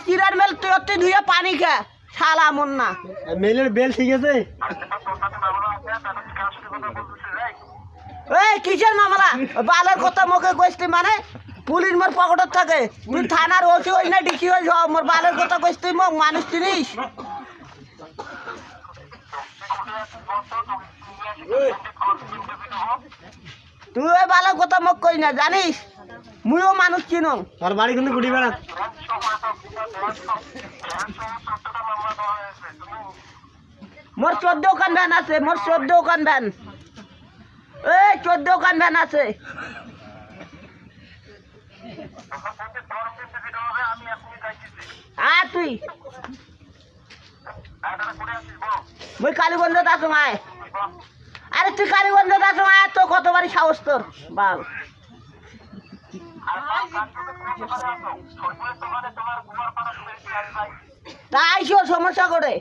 চিরার mail তুই অতি ধুয়ে পানি খা শালা মন না মেলের বেল ঠিক আছে এই কিসের মামলা বালের কথা মুখে কইছি মানে পুলিশ মোর পকেটত থাকে তুই থানার ওসি হই না ডিসি হই মোর বালের কথা কইছি তুই মোক মানুষ চিনিস তুই ওই বালের কথা মোক কই না জানিস মুইও মানুষ চিনো আর বাড়ি কিন্তু গুটি বেড়া মোর 14 খান ভ্যান আছে মোর 14 খান ভ্যান এই 14 খান ভ্যান আছে তুই মুই কালীগঞ্জত আছো আয় আরে তুই কালীগঞ্জত আছো আয় তো কতবারই সাহস তোর বাল তা আইসো সমস্যা করে